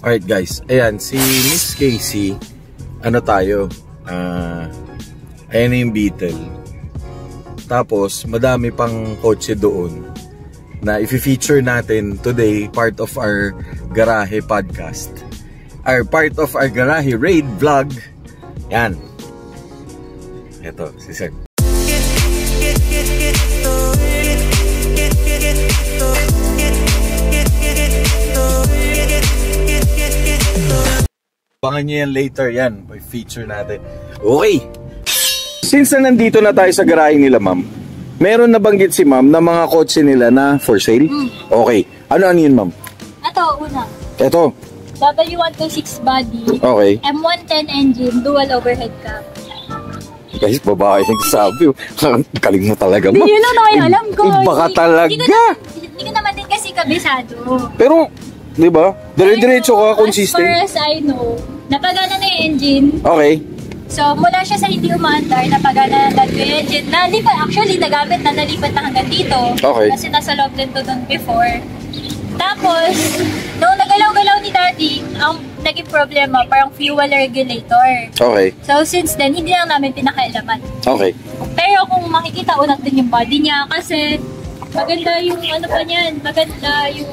Alright guys, ayan, si Miss Casey, ano tayo, ayan yung Beetle. Tapos, madami pang kotse doon na i-feature natin today, part of our Garahe podcast. Or part of our Garahe raid vlog. Yan. Ito, si Sir. Abangan nyo yan later, yan. May feature natin. Okay. Since na nandito na tayo sa garahe nila, ma'am, meron nabanggit si ma'am na mga kotse nila na for sale? Okay. Ano yun, ma'am? Ito, una. Ito. W126 body. Okay. M110 engine, dual overhead cam. Guys, babae yung sabi. Kaling mo talaga, ma'am. Hindi yun lang yung alam ko. Baka talaga. Hindi ko naman din kasi kabisado. Pero, di ba? Dire-diretso ka, consistent. As far as I know, napagana na yung engine. Okay. So, mula siya sa hindi umaandar, napagana na yung engine. Nalipat, actually, nagamit na, nalipat na hanggang dito. Okay. Kasi nasa loob din to doon before. Tapos, nung nagalaw-galaw ni Daddy, ang naging problema, parang fuel regulator. Okay. So, since then, hindi lang namin pinakailaman. Okay. Pero kung makikita, unat din yung body niya kasi maganda yung ano pa niyan, maganda yung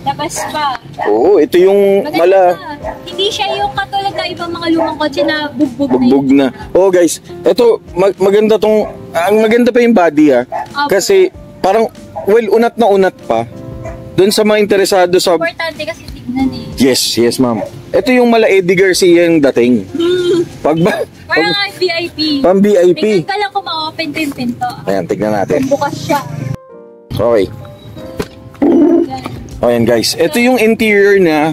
labas pa. Oo, ito yung Maganda. Hindi siya yung katulad na ibang mga lumang kotse na bugbog na. Oo guys, ito maganda tong, ang maganda pa yung body Okay. Kasi parang, well, unat na unat pa. Doon sa mga interesado sa... Importante kasi tignan eh. Yes ma'am. Ito yung mala Eddie Garcia yung dating. Parang VIP. Pang VIP. Tignan ka lang kung ma-open ko yung pinto. Ayan, tignan natin. Bukas siya. Okay. Ayan guys, ito yung interior na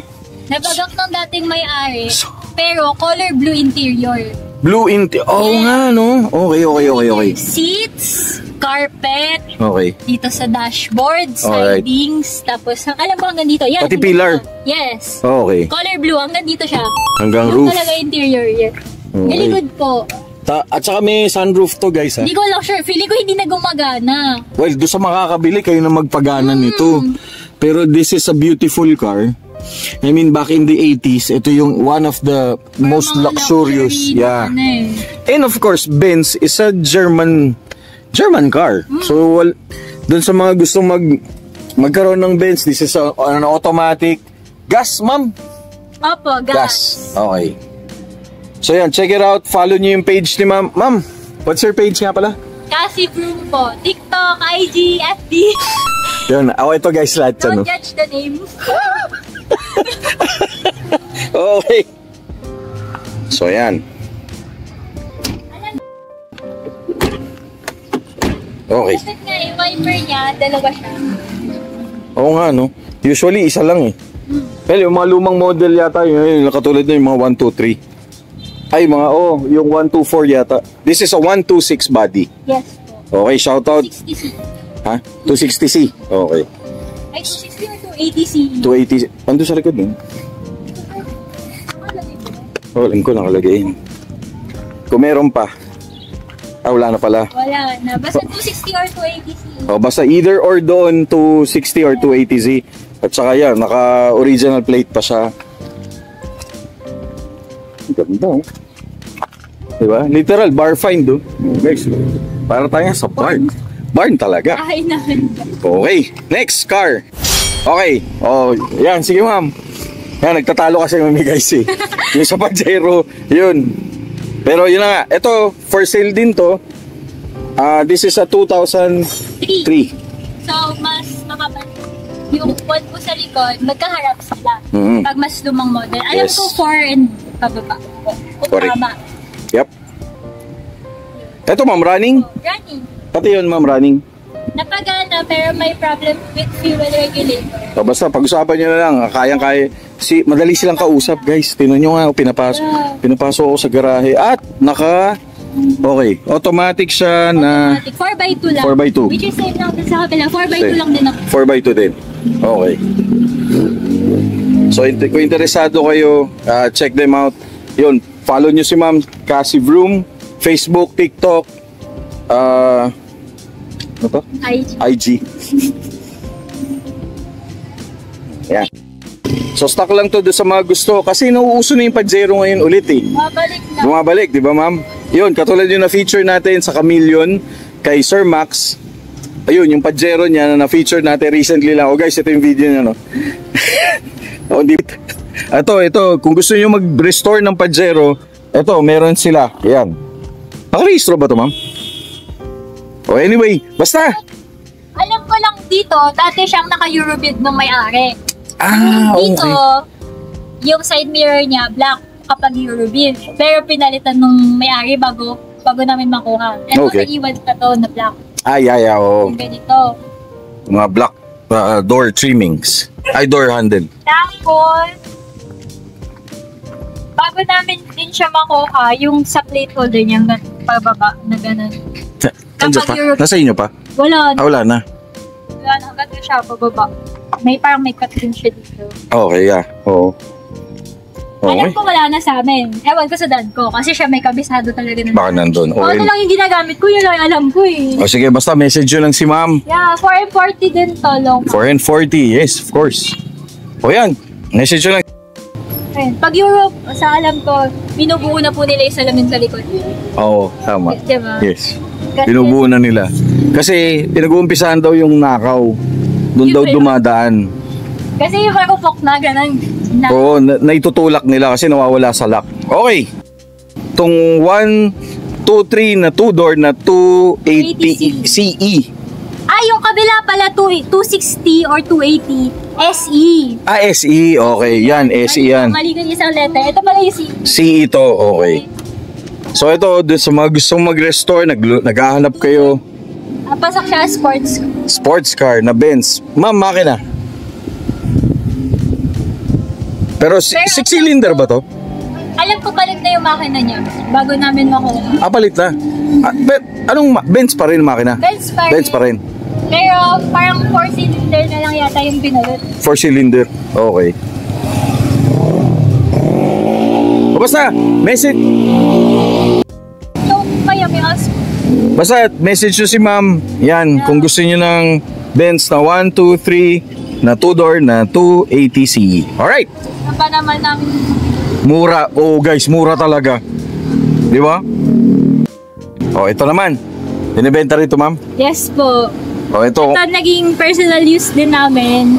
nabagak ng dating may-ari, pero color blue interior. blue interior. Oo nga, no? Okay. Seats, carpet, Okay. dito sa dashboard, Alright. sidings, tapos alam ko hanggang dito. Yan, Pati pillar. Yes. Okay. Color blue, hanggang dito siya. Hanggang Yung roof. talaga interior. Yeah. Okay. Galigod po. At saka may sunroof to guys Hindi ko lang sure. Feeling ko hindi na gumagana. Well, doon sa makakabili kayo na magpagana nito. Pero this is a beautiful car. I mean, back in the 80s, ito yung one of the most Mga luxurious. luxury Yeah. na eh. And of course, Benz is a German car. So, doon sa mga gustong magkaroon ng Benz, this is an automatic gas, ma'am. Opo, gas. Okay. So yan, check it out. Follow niyo yung page ni ma'am. Ma'am, what's your page nga pala? Cassie Broom po. TikTok, IG, FB. Yun, ito guys lahat. Don't judge the name. Okay. So yan. Okay. Kasi nga yung wiper niya, dalawa siya. Oo nga, no? Usually, isa lang eh. Well, yung mga lumang model yata, yun, katulad na yung mga 123. Ay, yung 124 yata. This is a 126 body. Yes po. Okay, shoutout. 260C. Ha? 260C. Okay. Ay, 260 or 280C? 280. Ando sa likod din. Oh, alam ko nakalagay. Kung meron pa. Wala na pala. Wala na. Basta 260 or 280C. Basta either or doon 260 or 280Z. At saka yan, naka-original plate pa siya. Ganda, oh. Diba? Literal, bar find, oh. Guys, para tayo sa barn. Barn talaga. Ay, naman. Okay, next car. Okay, yan, sige ma'am. Yan, nagtatalo kasi kami guys eh. Yung sa Pajero, yun. Pero yun na nga, ito, for sale din to. This is a 2003. So, mas makapal. Yung one po sa likod, magkaharap sila. Pag mas lumang model. Alam Yes. ko 4 and pababa. Kung Correct. tama. Yep. Ito ma'am, running? Running. Pati yun ma'am, running. Napagana pero may problem with fuel regulator. Basta pag-usapan nyo na lang, kayang-kaya. Madali silang kausap guys. Tinan nyo nga, pinapasok ako sa garahe. At okay, automatic siya na Automatic. 4x2 lang. 4x2. Which is same lang din sa kabila. 4x2 lang din ako. 4x2 din. Okay. So kung interesado kayo, check them out. Yun, follow nyo si ma'am Cassie Broom, Facebook, TikTok, ano to? IG. IG. Yeah. So stock lang to doon sa mga gusto. Kasi nauuso na yung Pajero ngayon ulit eh. Mabalik na. Bumabalik, di ba ma'am? Yun, katulad yung na-feature natin sa Chameleon kay Sir Max. Ayun, yung Pajero niya na na-feature natin recently lang. Oh guys, ito yung video niya, no? Oh, di. Ito, kung gusto niyo mag-restore ng Pajero, ito, meron sila. Ayan. Nakarehistro ba ito, ma'am? Oh, anyway, basta. Alam ko lang dito, dati siyang naka-Eurobid ng may-ari. Okay. Dito, yung side mirror niya, black kapag Eurobid. Pero pinalitan nung may-ari bago namin makuha. Eto, nag-iwan pa to na black. Oo. Yung ganito. Mga black door trimmings. Door handle. Tapos, bago namin din siya makuha, yung sa plate holder niya, pababa na gano'n. Nandiyan pa? Nasa inyo pa? Wala na. Wala na. Wala na, hanggang siya pababa. Parang may cut din siya dito. Okay, yeah. Oo. Alam ko wala na sa amin. Ewan ko sa dad ko, kasi siya may kabisado talaga na. Baka nandun. Okay. Ano lang yung ginagamit ko, yun lang alam ko eh. O sige, basta message nyo lang si ma'am. Yeah, 440 din to, long. 440, yes, of course. O yan, message nyo lang. Pag Europe, sa alam ko, binubuo na po nila yung salamin sa likod. Oo, tama. Diba? Yes. Binubuo na nila. Kasi pinag-uumpisahan daw yung nakaw. Doon daw dumadaan. Kasi yung marupok na gano'n. Oo, naitutulak nila kasi nawawala sa lock. Okay. Itong 1, 2, 3 na 2-door na 280 CE. Yung kabila pala 260 or 280 SE. SE. Okay, yan. SE yan. Mali yung isang letter. Ito pala yung CE. CE to. Okay. So ito, sa mga gustong mag-restore, naghahanap kayo. Pasak siya sports car na Benz. Ma'am, makina. Pero 6-cylinder ba to? Alam ko palit na yung makina niya bago namin makuha. Palit na? Anong Benz pa rin makina? Benz pa rin. Pero parang 4-cylinder na lang yata yung pinalot. 4-cylinder? Okay. O basta, message. Basta, message nyo si ma'am. Yan, kung gusto nyo ng Benz na 1, 2, 3 na 2-door na 280 CE. Alright. Ano pa naman ng... Mura. Oh guys, mura talaga. Di ba? Oh, ito naman. Binibenta rito, ma'am? Yes po. Oh, ito naging personal use din namin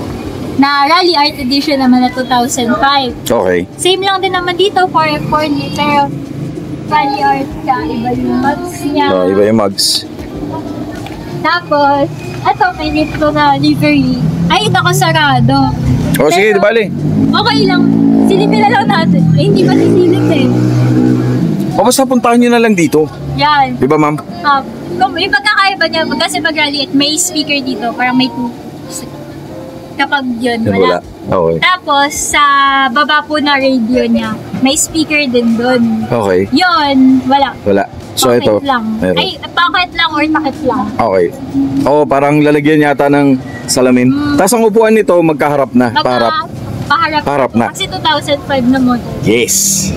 na Rally Art Edition naman na 2005. Okay. Same lang din naman dito, 4F4 pero Rally Art siya, iba yung mugs niya. Iba yung mugs. Tapos, ito may nito na livery. Ay, nakasarado. Oh, sige, di bali. Okay lang. Silipin na lang natin. Ay, hindi pa sisilip eh. O basta puntahan nyo na lang dito. Yan. Di ba, ma'am? Yung pagkakaiba niya, kasi pag Rally Art, may speaker dito. Parang may two. Kapag yun, wala. Okay. Tapos, sa baba po na radio niya, may speaker din doon. Okay. Yun, wala. Wala. So, pocket ito. lang. Meron. Ay, pocket lang or takip lang. Okay. Oo, parang lalagyan yata ng salamin. Tapos ang upuan nito, magkaharap na. Paharap na. Kasi 2005 na model. Yes.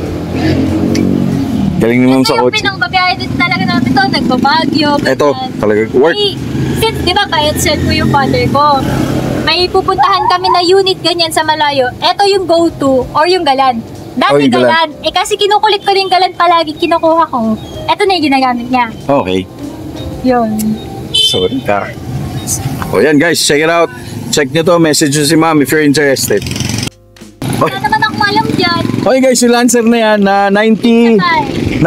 Galing naman sa kotse. Ito yung pinangbabiyahe din talaga namin ito. Nagbabagyo. Ito, talaga work. Since, di ba, kahit send ko yung father ko, may pupuntahan kami na unit ganyan sa malayo. Ito yung go-to or yung galan. Dati galan. Kasi kinukulit ko rin galan palagi, kinukuha ko. Ito na yung ginagamit niya. Okay. Yun. Sorry ka. O yan guys, check it out. Check nyo to, message nyo si ma'am if you're interested. Wala naman ako alam dyan. Okay guys, yung Lancer na yan na 97.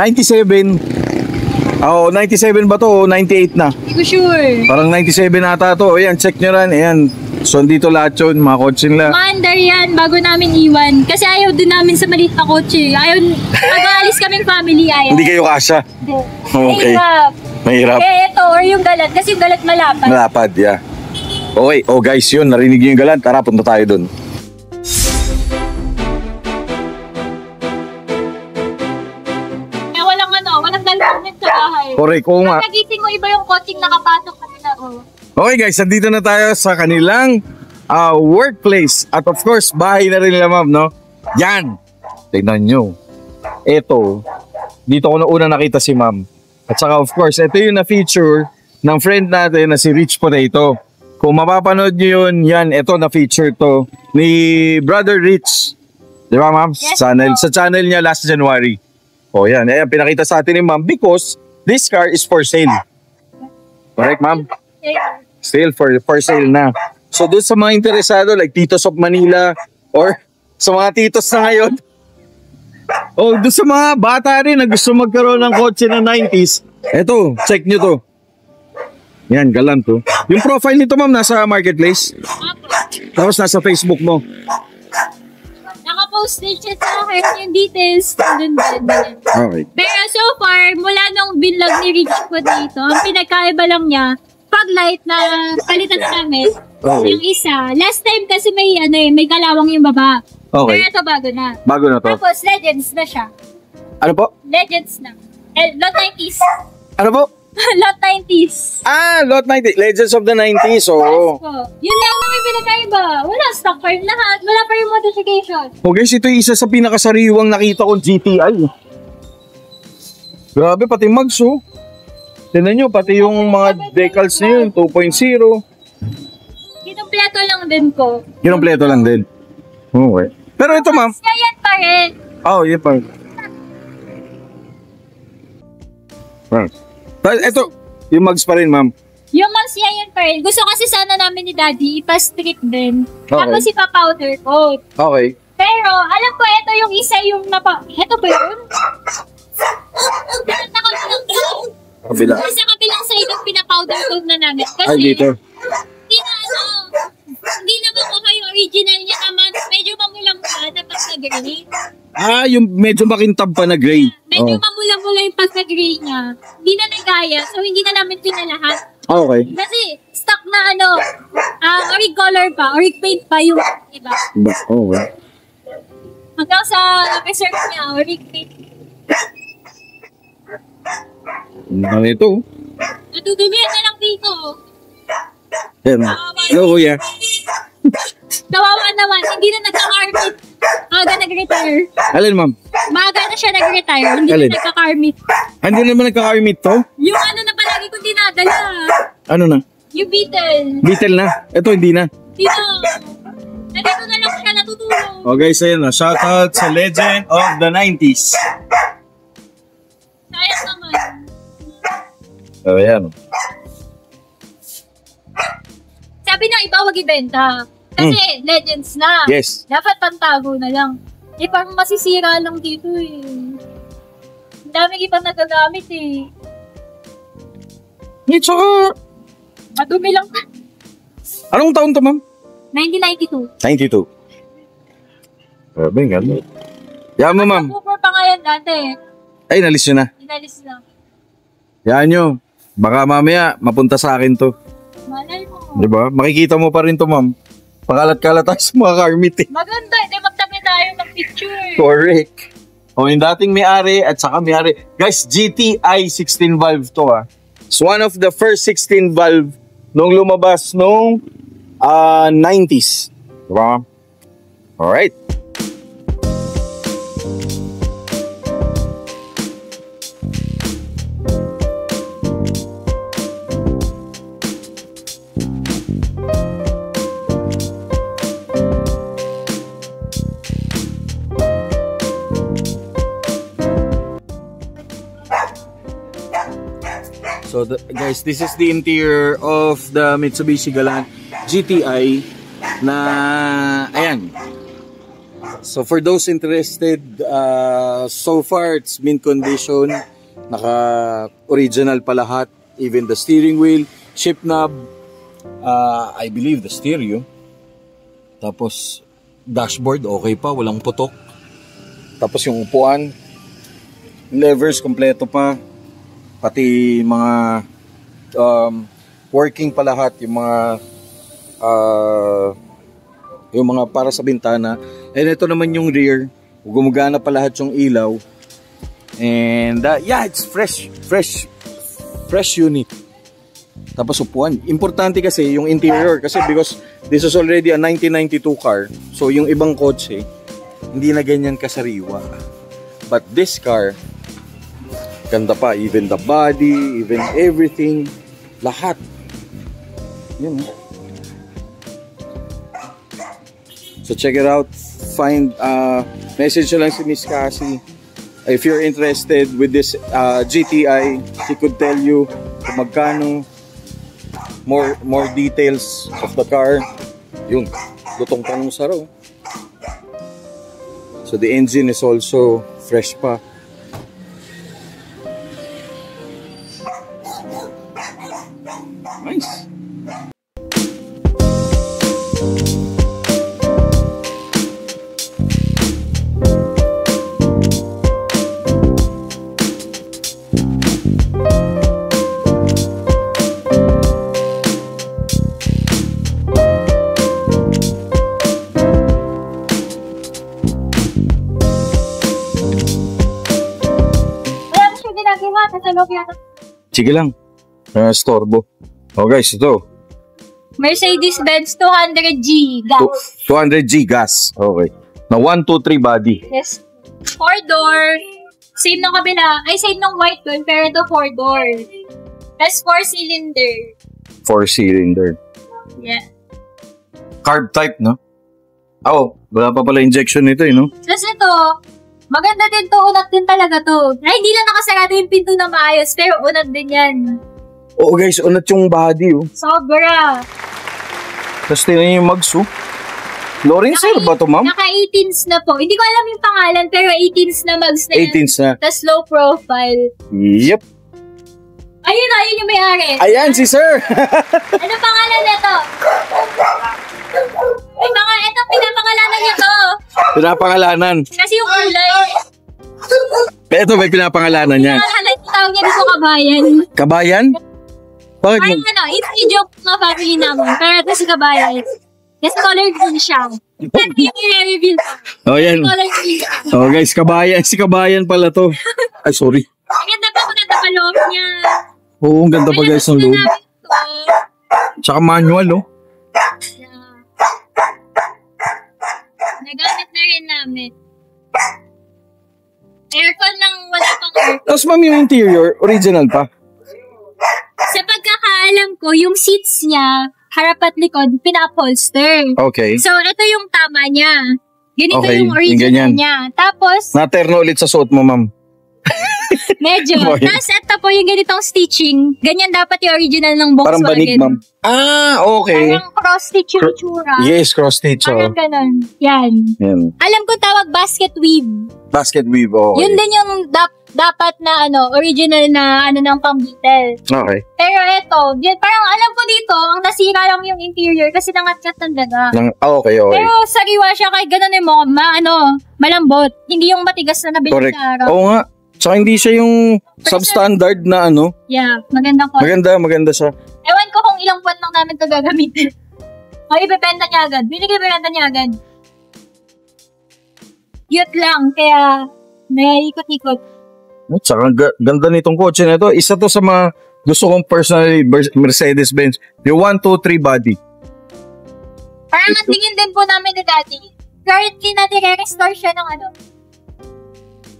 Oo, 97 ba to? 98 na. Hindi ko sure. Parang 97 ata to. Ayan, check nyo rin. Ayan. So, dito lahat yun. Mga kotse nila. Maandar yan bago namin iwan. Kasi ayaw din namin sa maliit na kotse. Ayaw, pag-aalis kaming family, ayaw. Hindi kayo kasya? Okay. Mahirap. Kaya ito, or yung galat. Kasi yung galat malapad. Malapad, yeah. Okay. Oh guys, yun. Narinig nyo yung galat. Tara, punta tayo dun. Walang dalawin sa bahay. Correct, oo nga. Pag nagising mo, iba yung coaching nakapasok kanina. Okay guys, nandito na tayo sa kanilang workplace. At of course, bahay na rin nila ma'am, no? Yan! Tignan nyo. Ito, dito ko na una nakita si ma'am. At saka of course, ito yung na-feature ng friend natin na si Rich Potato. Kung mapapanood nyo yun, yan, ito na feature to ni Brother Rich. Di ba, ma'am? Yes, Sa channel niya last January. O yan, ayan, pinakita sa atin ni ma'am because this car is for sale. Correct, ma'am? Still for sale na. So doon sa mga interesado like Titos of Manila or sa mga titos na ngayon. O doon sa mga bata rin na gusto magkaroon ng kotse na 90s. Eto, check nyo to. Yan, galant to. Yung profile nito ma'am nasa marketplace. Tapos nasa Facebook mo. Naka-post din siya sa akin yung details. Dun. Okay. Pero so far, mula nung binlog ni Rich ko dito, ang pinagkaiba lang niya, pag light na palitan namin, yung isa. Last time kasi may kalawang yung baba. Okay. Pero ito bago na. Bago na to. Tapos Legends na siya. Ano po? Legends na. Lot 90s. Ano po? Lot 90s. Lot 90. Legends of the 90s. Oo. Yes po. Yun lang naman pinagkaiba. Wala, stock pa rin lahat. Wala pa rin modification. Oh guys, ito yung isa sa pinakasariwang nakita kong GTI. Grabe, pati mags oh. Tignan nyo, pati yung mga decals na yun, 2.0. Kinumpleto lang din ko. Kinumpleto lang din. Okay. Pero ito ma'am. Kaya yan pa rin. Oh, yun pa. Ito, yung mags pa rin ma'am. Yung mas yan pa rin. Gusto kasi sana namin ni Daddy ipa-strip din. Okay. Tapos ipa-powder coat. Okay. Pero, alam ko, ito yung isa yung ito ba yun? Kabila. Sa kabilang side yung pina-powder coat na namin. Kasi, Ay, dito. Hindi naman ko kayo original niya naman. Medyo mamulang pa na pagka-gray. Yung medyo makintab pa na gray. Medyo mamulang-mula yung pagka-gray niya. Hindi na nagaya, so hindi na namin pinalahat. Okay. Kasi stock na orig color pa, orig paint pa yung iba. Okay. Hanggang sa reserve niya, orig paint. Ano ito? Natudumihan na lang dito. Yan. Hello, kuya. Kawawa naman, hindi na nagka-carmit. Maaga nag-retire. Alin, ma'am? Maaga na siya nag-retire, hindi Alin? na nagka-carmit. Hindi naman nagka-carmit to? Yung na palagi kong dinadala. Ano na? Yung Beetle. Beetle na. Ito, hindi na. Dito. Nandito na lang siya natutulog. Oh guys, ayun na. Shoutout sa Legend of the 90s. Sayang naman. Oh, ayan. Sabi ng iba, wag ibenta. Kasi Legends na. Yes. Dapat pantago na lang. Parang masisira lang dito eh. Ang daming ibang nagagamit eh. Tsaka, Madumi lang. anong taon to, ma'am? 1992. 92. Grabe, gano'n. Yan mo, ma'am. Super pa nga yan dati. Ay, nalis nyo na. Inalis lang. Yan nyo. Baka mamaya, mapunta sa akin to. Malay mo. Diba? Makikita mo pa rin to, ma'am. Pakalat-kalat tayo sa mga carmit eh. Maganda. Hindi magtabi tayo ng picture. Correct. O, yung dating may-ari at saka may-ari. Guys, GTI 16 valve to ah. It's one of the first 16 valve nung lumabas nung 90s. Diba? Alright. So guys, this is the interior of the Mitsubishi Galant GTI na ayan. So for those interested, so far it's mint condition, naka-original pa lahat, even the steering wheel, shift knob, I believe the stereo. Tapos dashboard okay pa, walang putok. Tapos yung upuan, levers kompleto pa. Pati mga working pa lahat, yung mga para sa bintana. And ito naman yung rear, gumagana pa lahat yung ilaw. And yeah, it's fresh unit. Tapos upuan. Importante kasi yung interior kasi because this is already a 1992 car. So yung ibang kotse hindi na ganyan kasariwa. But this car, ganda pa, even the body, even everything, lahat. Yun. So check it out. Find, message nyo lang si Miss Cassie. If you're interested with this GTI, she could tell you kung magkano, more details of the car. Yun, lutong tanong saro. So the engine is also fresh pa. Nice. Sige lang. Storbo. Oh guys, ito. Mercedes-Benz 200G gas. 200G gas. Okay. Na 1, 2, 3 body. Yes. 4-door. Same ng kabila. Ay, same ng white doon. Pero ito 4-door. Plus 4-cylinder. 4-cylinder. Yeah. Carb type, no? Oh, wala pa pala injection nito, no? Plus ito, maganda din to. Unat din talaga to. Ay, hindi lang nakasarado yung pinto na maayos. Pero unat din yan. Oo guys, unat yung body, oh. Sobra. Tapos tingnan yung mags, oh. Lorenzer ba to, ma'am? Naka-18s na po. Hindi ko alam yung pangalan, pero 18s na mags na yan. 18s na. Tapos low profile. Yep. Ayun yung may-ari. Ayan, si sir. Ano pangalan nito? Ito, pinapangalanan niya to. Pinapangalanan. Kasi yung kulay. Ito, may pinapangalanan niya. Pinapangalanan yung tawag niya dito kabayan. Kabayan? Bakit mo? Parang i-joke na family namin. Pero ito si kabayan. Kasi color green siya. Hindi i-reveal pa. Oh, yan. Color green. Oh, guys, kabayan. Si kabayan pala to. Ay, sorry. Ang ganda pa loob niya. Oo, ang ganda pa guys ng loob. Tsaka manual, oh. Nagamit na rin namin. Aircon lang, wala pang aircon. Tapos ma'am, yung interior, original pa. Sa pagkakaalam ko, yung seats niya, harap at likod, pina-upholster. Okay. So, ito yung tama niya. Ganito Okay, yung original yung niya. Tapos, Naterno ulit sa suot mo, ma'am. medyo. Okay. Tapos, ito po yung ganitong stitching. Ganyan dapat yung original ng Volkswagen. Parang banig, ma'am. Ah, okay. Parang cross-stitch yung itsura. Yes, cross-stitch. Parang ganun. Yan. Yan. Alam ko tawag basket weave. Basket weave, okay. Yun din yung dapat na original na ng pang-Beetle. Okay. Pero eto, parang alam ko dito, ang nasira lang yung interior kasi nangat-kat ng daga. Okay. Pero sariwa siya kahit ganun mo, malambot. Hindi yung matigas na nabili Correct. sa araw. Oo nga. Tsaka hindi siya yung substandard na Yeah, maganda ko. Maganda siya. Ewan ko kung ilang buwan lang namin ito gagamitin. O, ibebenta niya agad. Binigay-benta niya agad. Cute lang, kaya naikot-ikot. Tsaka ganda nitong kotse na ito. Isa to sa mga gusto kong personally Mercedes-Benz. Yung 1, 2, 3 body. Parang ang tingin din po namin ni Daddy. Currently na nire-restore siya ng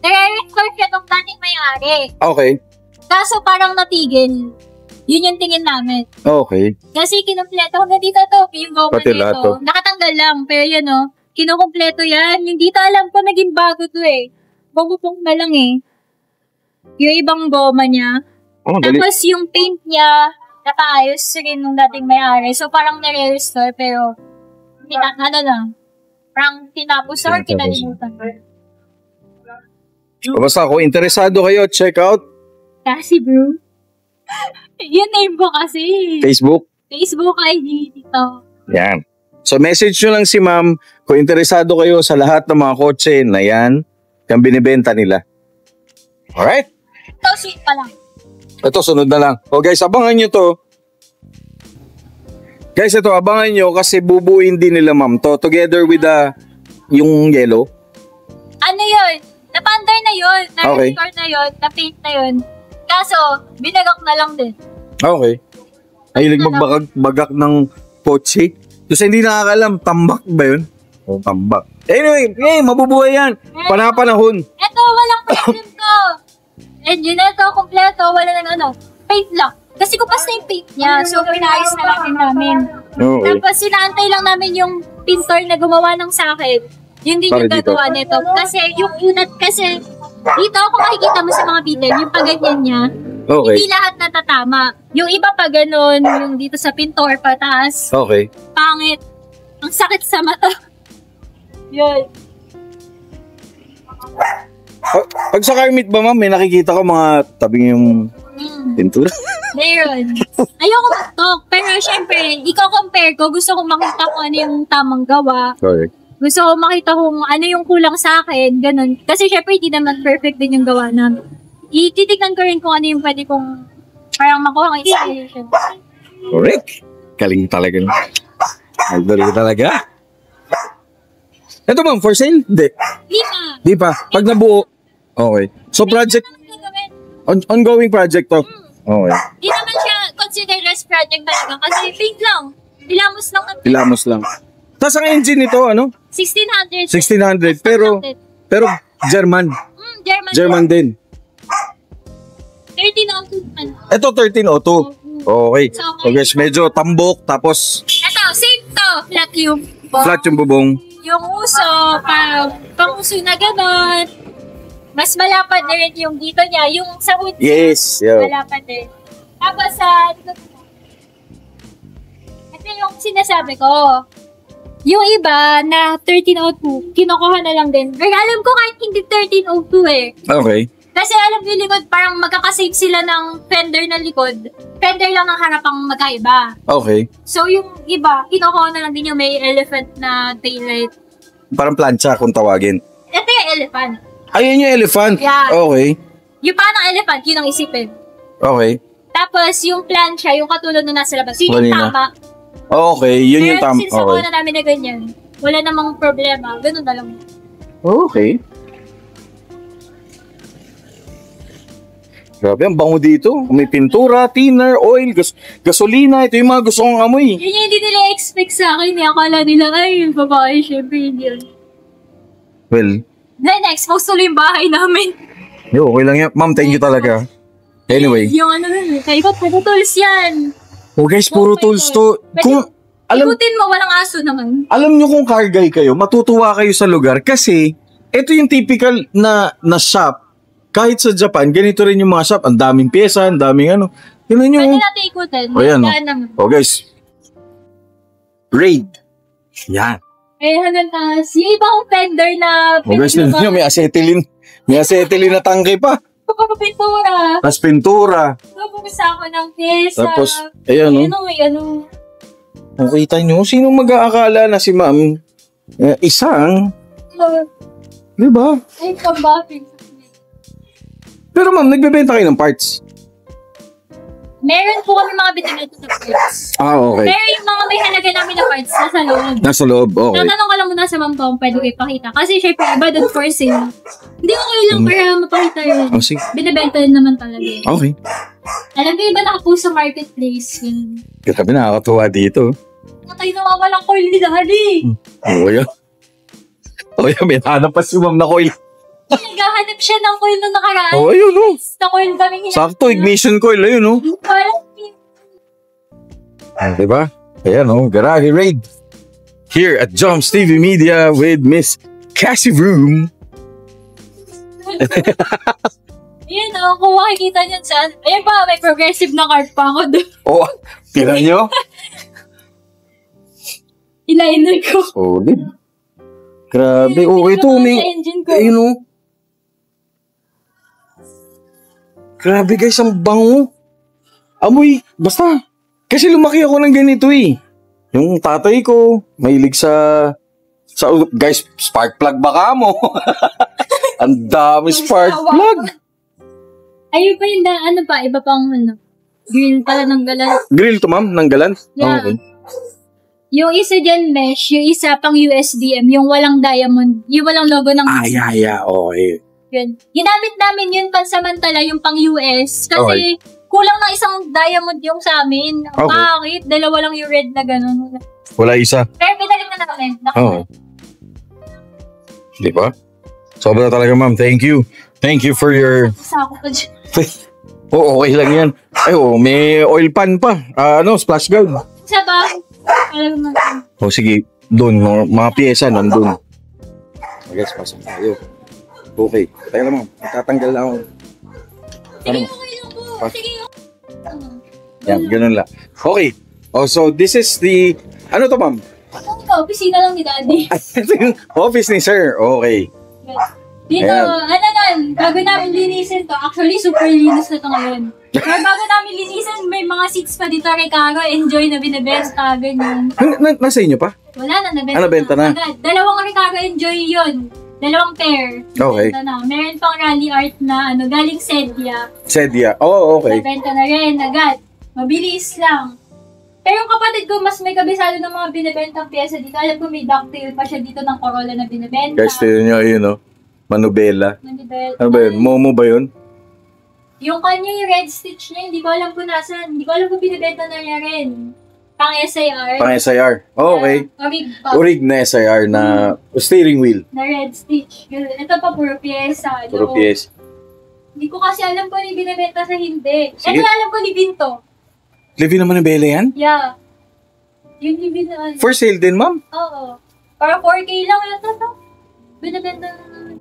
nire-restore siya ng dating may-ari. Okay. Kaso parang natigil. Yun yung tingin namin. Okay. Kasi kinumpleto ko na dito to. Yung goma Pati nito. lato. Nakatanggal lang. Pero yun kinukumpleto yan. Yung dito alam ko naging bago to eh. Bumupong na lang eh. Yung ibang goma niya. Tapos yung paint niya, nakaayos rin nung dating may-ari. So parang nare-restore pero parang tinapos or kinalimutan. Basta kung interesado kayo, check out Kasi bro, yun name ko kasi. Facebook ID dito. Yan. So message nyo lang si ma'am kung interesado kayo sa lahat ng mga kotse na yan, yung binibenta nila. Alright? Ito, sweet pa lang. Ito, sunod na lang. O guys, abangan nyo to. Guys, ito, abangan nyo kasi bubuin din nila ma'am to together with yung yellow. Ano yun? Na-pander na yun. Na-record na yun. Na-paint na yun. Kaso, binagak na lang din. Okay. Ay, magbagak ng kotse. Kasi hindi nakakalam, tambak ba yun? O, tambak. Anyway, mabubuhay yan. Panapanahon. Ito, walang problem to. Engine ito, kompleto, wala nang paint lang. Kasi kupas na yung paint niya, so pinaayos na lang din namin. Okay. Tapos sinaantay lang namin yung pintor na gumawa ng sa akin, yun din Para yung gagawa nito. Kasi yung unat kasi, dito ako makikita mo sa mga video, yung paganyan niya, Okay. hindi lahat natatama. Yung iba pa ganun, yung dito sa pintor pataas, Okay. pangit. Ang sakit sa mata. Yun. Pag sa car meet ba, ma'am, may nakikita ko mga tabing yung pintura? Meron. Ayoko mag-talk. Pero syempre, i-compare ko. Gusto kong makita kung ano yung tamang gawa. Correct. Gusto ko makita kung ano yung kulang sa akin. Ganun. Kasi syempre, hindi naman perfect din yung gawa namin. Ititignan ko rin kung ano yung pwede kong parang makuha ang inspiration. Correct. Galing talaga. Galing talaga. Ito ma'am, for sale? Hindi. Di pa. Di pa. Pag nabuo. Okay. So project, ongoing project to. Okay. Di naman siya considered as project talaga. Kasi fake lang. Ilamos lang. Ilamos lang. Tapos ang engine nito, ano? 1600. 1600. Pero German. German din. 1302. Ito 1302. Okay. So guys, medyo tambok. Tapos Ito, same to. Flat yung flat yung bubong. yung uso, pang-uso na gano'n. Mas malapad na rin yung dito niya. Yung sa hood niya, Yes. Yeah. malapad din. Tapos ito yung sinasabi ko. Yung iba na 1302, kinukuha na lang din. Pero alam ko kahit hindi 1302 eh. Okay. Kasi alam yung likod, parang magkakasave sila ng fender na likod. Fender lang ng harapang magkaiba. Okay. So yung iba, kinukuha na lang din yung may elephant na taillight. Parang plancha kung tawagin. Ito yung elephant. Ayun yung elephant. Yeah. Okay. Yung parang elephant, yun ang isipin. Okay. Tapos yung plancha, yung katulad na nasa labas, yun yung Kanina. tama. Okay, yun yung Pero tama. since nakuha na namin na ganyan, wala namang problema. Ganun na lang. Okay. Grabe, ang bango dito. May pintura, thinner, oil, gasolina. Ito yung mga gusto kong amoy. Yun yung hindi nila expect sa akin. Akala nila, ay, yung babae, syempre, hindi yun. Well, Then, expose tuloy yung bahay namin. okay lang yan. Ma'am, thank you talaga. Anyway. Yung ano nun, kaikot, puro tools yan. Oh guys, puro tools to. Kung, Ikutin mo, walang aso naman. alam nyo kung car guy kayo, matutuwa kayo sa lugar kasi ito yung typical na shop. Kahit sa Japan, ganito rin yung mga shop. Ang daming pyesa, ang daming ano. Yun nyo. Pwede natin ikutin. O yan. Daan naman. Oh guys. Raid. Yan. Eh, hanggang taas. Yung ibang fender na Oh guys, yun nyo, may acetylene. May acetylene na tangke pa. pintura. Tapos pintura. Tapos ako ng pyesa. Tapos, ayan o. Ano, may ano. Kita nyo, sino mag-aakala na si ma'am isang, di ba? Ay, pambaping. Pero ma'am, nagbebenta kayo ng parts. Meron po kami mga binigay na parts. Okay. Pero yung mga may halaga namin na parts, nasa loob. Nasa loob, okay. Tatanong ka lang muna sa ma'am kung pwede ko ipakita. Kasi syempre, iba doon for sale. Hindi ko lang para mapakita yun. Oh, sige. Binibenta din naman talaga. Okay. Alam ko iba nakapost sa marketplace. Grabe, nakakatuwa dito. Natay na walang coil ni Daddy. Oo, yan. Oo, yan. May hanap pa si ma'am na coil. Naghahanap siya ng coil nung nakaraan. Oo, ayun, o. Na coil kami hinapos. Sakto, ignition coil, ayun, o. Parang Diba? Ayan, o. Garage Raid. Here at Jumps TV Media with Miss Cassie Vroom. Ayan o, kung makikita niyan saan. Ayan pa, may progressive na card pa ako doon. Oh, tira nyo? Iliner ko. Solid. Grabe, okay to. May, Sa engine ko. ayun, o. Grabe guys, ang bango. Amoy, basta. Kasi lumaki ako ng ganito eh. Yung tatay ko, mahilig sa guys, spark plug baka mo. Ang dami spark plug. Ayun pa yung ano pa, iba pang ano. Grill pala ng galan. Grill to ma'am, ng galan? Yeah. Okay. Yung isa dyan mesh, yung isa pang USDM, yung walang diamond, yung walang logo ng Okay. Yun. Ginamit namin yun pansamantala, yung pang US. Kasi kulang ng isang diamond yung sa amin. Okay. Bakit? Dalawa lang yung red na gano'n. Wala isa. Pero pinalik na namin. Oo. Di ba? Sobra talaga ma'am, thank you. Thank you for your... Sako pa dyan. Oo, okay lang yan. Ay, may oil pan pa. Splash guard. Sa bag. Alam mo natin. Sige. Doon, mga pyesa nandun. Guys, pasok tayo. Okay. Tayo lang, ma'am. Tatanggal na ako. Sige, okay lang po. Sige. Yan, ganun lang. Okay. Oh, so this is the... Ano to, ma'am? Opisina lang ni Daddy. Ito yung office ni sir. Okay. Dito, Ayan. bago namin linisin to, actually super linis na to ngayon. Pero bago namin linisin, may mga seats pa dito, Ricardo, enjoy na binibenta, ganyan. Nasa inyo pa? Wala na, Nabenta na. Agad. Dalawang Ricardo enjoy yun. Dalawang pair. Okay. Nabenta na. Meron pang rally art na galing Sedia. Sedia. Oh, okay. Nabenta na rin, agad. Mabilis lang. Pero yung kapatid ko, mas may kabisado ng mga binibentang pyesa dito. Alam ko may ducktail pa siya dito ng Corolla na binibenta. Guys, tignan nyo, yun, no? Manubela. Ano ba yun? Momo ba yun? Yung kanya, yung red stitch niya, hindi ko alam kung nasan. Hindi ko alam kung binibenta na niya rin. Pang SIR. Pang SIR. Oh, okay. Orig pa. Orig na SIR na steering wheel. Na red stitch. Ito pa, puro pyesa. Puro pyesa. Hindi ko kasi alam kung yung binibenta sa hindi. Sige. Ito alam ko, libin to. Livin naman ng bela yan? Yeah. Yung libin na ano. For sale din, ma'am? Oo. Para 4K lang yata to. Binibenta na.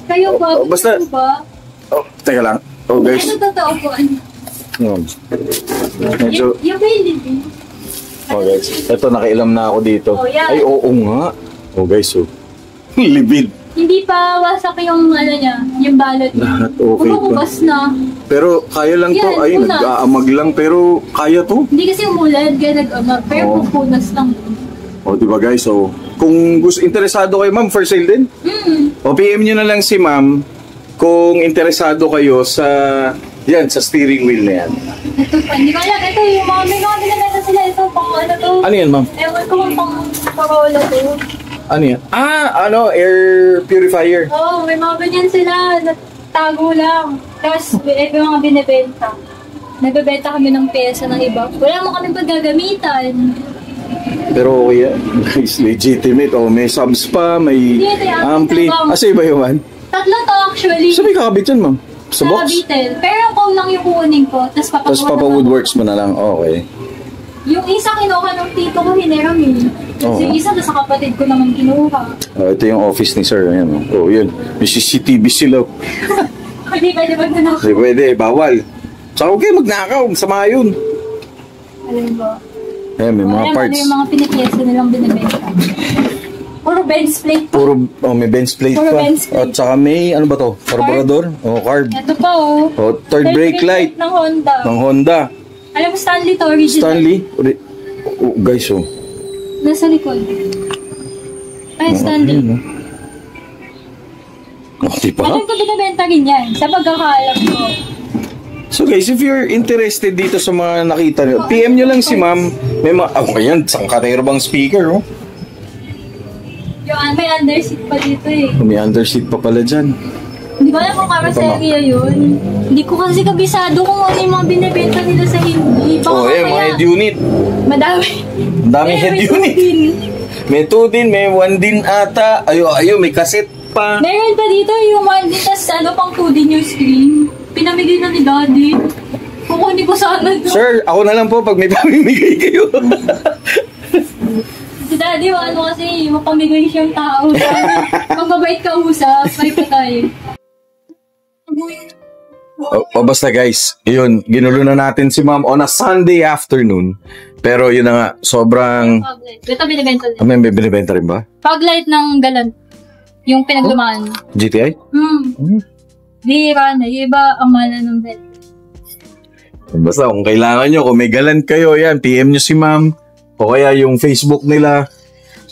Kayo ba? Basta- Gusto ba? Oh, teka lang. Oh, guys. Ano totoo po? Ano? Medyo... Yung may libin. Oh, guys. Ito, nakailam na ako dito. Oh, yeah. Ay, oo nga. Oh, guys, oh. Libid. Hindi pa wasak yung ano niya, yung balot niya. Lahat okay pa. Bumubas na. Pero kaya lang to. Yan, Ay, punas. nag-aamag lang. Pero kaya to. Hindi kasi umulan, kaya nag-amag. Pero Oh. pupunas lang. O, di ba guys? So, kung gusto, interesado kayo, ma'am, for sale din? O, PM nyo na lang si ma'am kung interesado kayo sa, yan, sa steering wheel na yan. Ito pa, hindi ko alam. Ito yung mga may mga binibenta sila. Ito, pang ano to. Ano yan, ma'am? Ewan ko pang Corolla to. Ano yan? Air purifier. Oo, may mga ganyan sila. Tago lang. Tapos, ito yung mga binibenta. Nagbebenta kami ng pyesa ng iba. Wala mo kami paggagamitan. Pero okay yan. Guys, legitimate. O, may subs pa, may Hindi, ito yung ampli. ampli. Asa iba yun, man? Tatlo to actually. Sabi kakabit yan, ma'am? Sa box? Bitel. Pero yung cone lang yung kukunin ko. Tapos Tapos Papa Woodworks mo na lang. Okay. Yung isa kinuha ng tito ko, hiniram eh. Kasi yung isa sa kapatid ko naman kinuha. Ito yung office ni sir. Ayan, oh, yun. May CCTV sila. Hindi pwede magnanakaw. Hindi pwede, bawal. Saka okay, magnakaw. Masama yun. Alam mo. Ayan, may mga Alam parts. ano yung mga pinipiyesa nilang binibenta. Puro bench plate. Puro, may bench plate Puro pa. bench plate. At saka may, ano ba to? Carburetor? O, carb. Ito pa oh. O, third brake light. ng Honda. Ng Honda. Alam mo Stanley to, original. Stanley. Oh, guys, oh. Nasa likod. Ay, Stanley. Ayun, oh. Okay pa? Alam ko binibenta rin yan. Sa pagkakaalam ko. So guys, if you're interested dito sa mga nakita nyo, PM nyo lang si ma'am. May mga, yan, sangkatero bang speaker, oh. Yung may underseat pa dito eh. May underseat pa pala dyan. Hindi ko alam kung karoserya yun. Hindi ko kasi kabisado kung ano yung mga binibenta nila sa hindi. Baka Oh, mga head unit. Madami. Ang daming head unit. May 2 din, may 1 din ata. Ayo, may cassette pa. Meron pa dito yung one din, tas ano pang 2D yung screen. Pinamigay na ni Daddy. Kukunin ko sana doon. Sir, ako na lang po pag may pamimigay kayo. Si Daddy, ano kasi, mapamigay siyang tao. Magbabait ka usap, may patay. Basta guys, yun, ginulo na natin si ma'am on a Sunday afternoon. Pero yun na nga, sobrang... Ito binibenta nila. May binibenta rin ba? Paglight ng galan. Yung pinaglumaan. GTI? Bira na. Yung iba, ang mahal na ng bed. Basta kung kailangan nyo, kung may galant kayo, yan, PM nyo si ma'am. O kaya yung Facebook nila.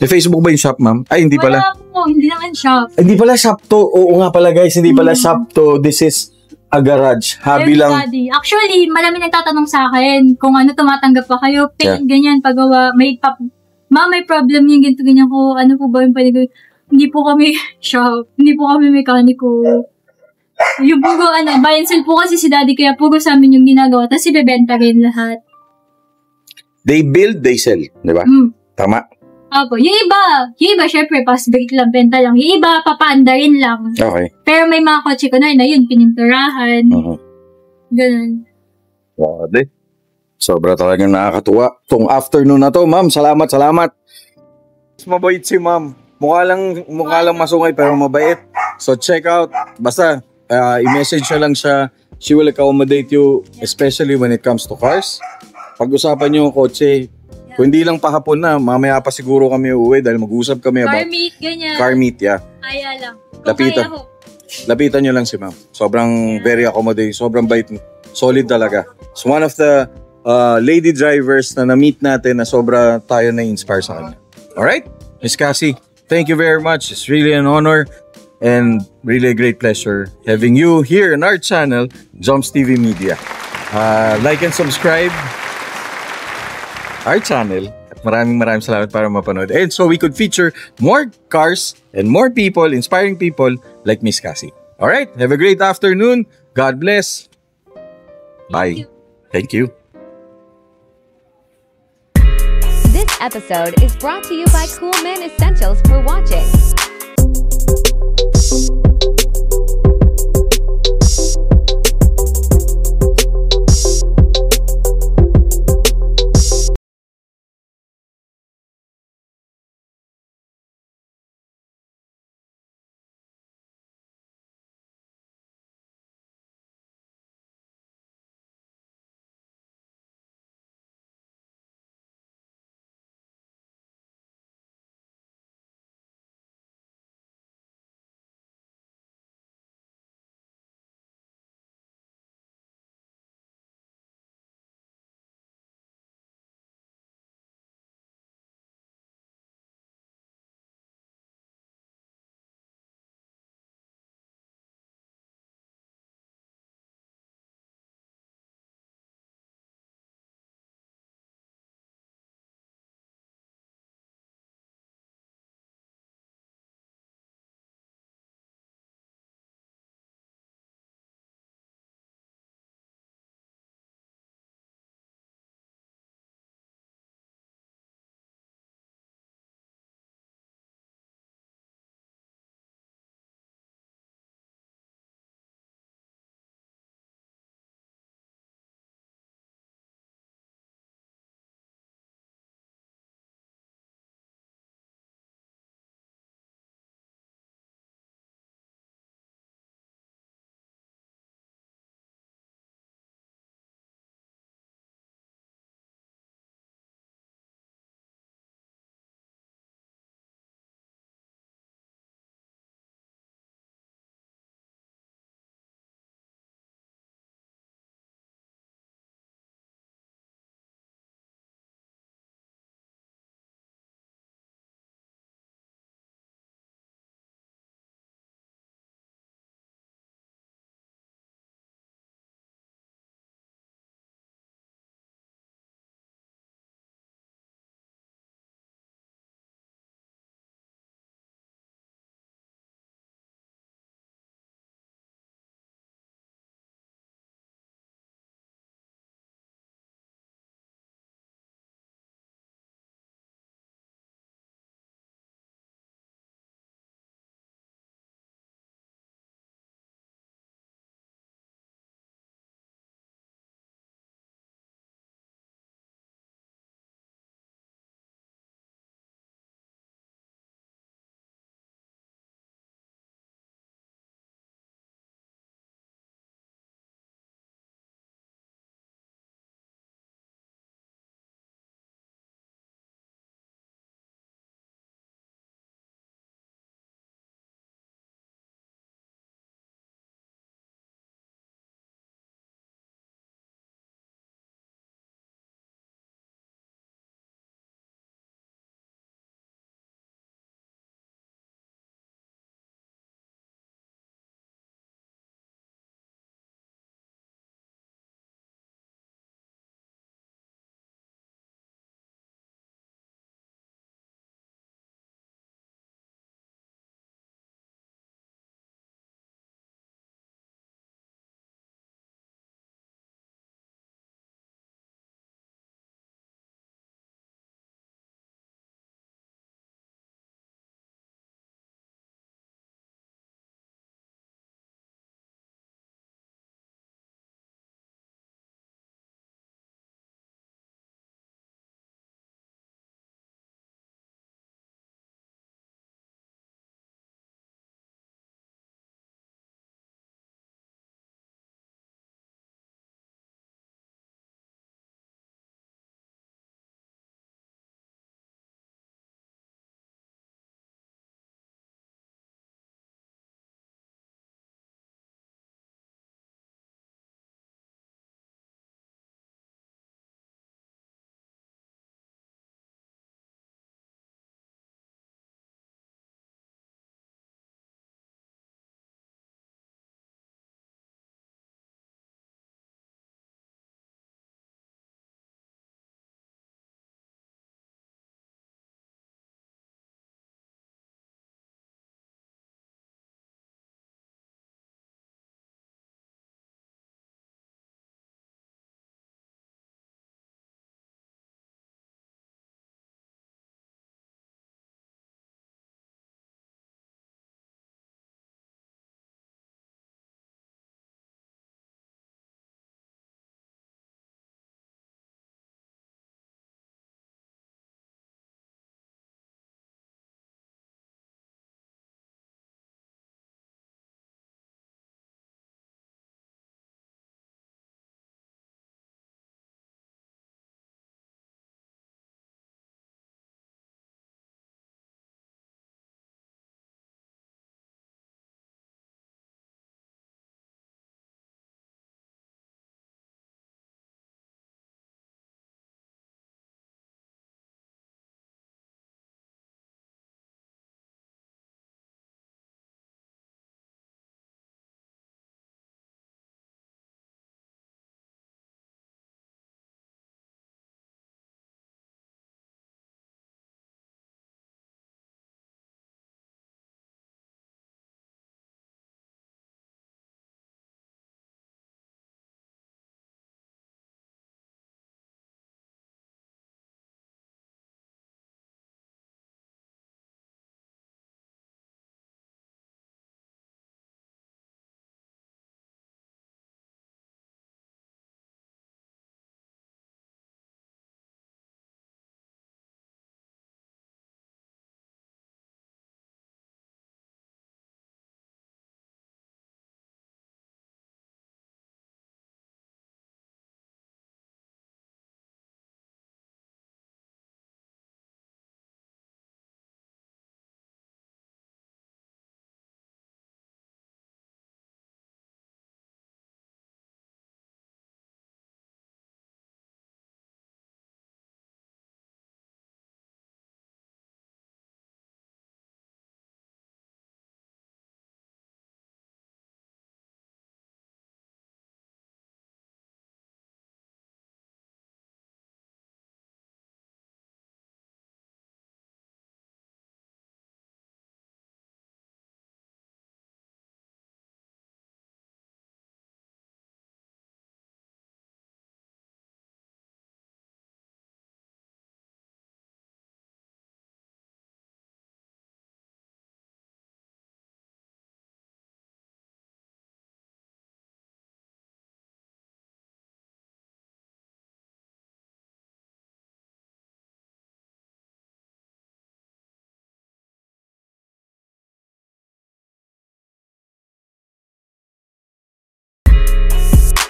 May Facebook ba yung shop, ma'am? Ay, hindi pala. Wala po, hindi naman shop. Ay, hindi pala shop to. Oo nga pala guys, hindi pala shop to. This is a garage. Hobby Pero lang. Daddy, actually, marami nagtatanong sa akin kung ano tumatanggap pa kayo. Paint, ganyan, paggawa. May problem yung ganito, ganyan ko. Ano po ba yung pwede ko? Hindi po kami shop. Hindi po kami mekaniko. Yung puro, buy and sell po kasi si Daddy, kaya puro sa amin yung ginagawa. Tapos ibebenta rin lahat. They build, they sell. Di ba? Tama? Opo. Yung iba, syempre, pas-break lang, benta lang. Yung iba, papaanda rin lang. Okay. Pero may mga kotse ko na yun, pininturahan. Ganun. Sobra talagang nakakatuwa. Tong afternoon na to, ma'am. Salamat. Mabait si ma'am. Mukha lang masungay pero mabait. So check out. Basta i-message nyo lang siya. She will accommodate you, especially when it comes to cars. Pag-usapan nyo yung kotse. Kung hindi lang pahapon na, mamaya pa siguro kami uuwi dahil mag-usap kami about Car meet, ganyan. car meet, yeah. Kaya lang. Lapitan. Kaya ho. Lapitan nyo lang si ma'am. Sobrang very accommodating. Sobrang bait. Solid talaga. So one of the lady drivers na na-meet natin na sobra tayo na-inspire sa kanya. Alright? Miss Cassie, thank you very much. It's really an honor and really a great pleasure having you here in our channel, Jumps TV Media. Like and subscribe our channel. Maraming salamat para mapanood. And so we could feature more cars and more people, inspiring people like Miss Cassie. Alright, have a great afternoon. God bless. Bye. Thank you. This episode is brought to you by Cool Men Essentials for watching.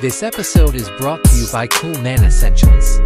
This episode is brought to you by Cool Man Essentials.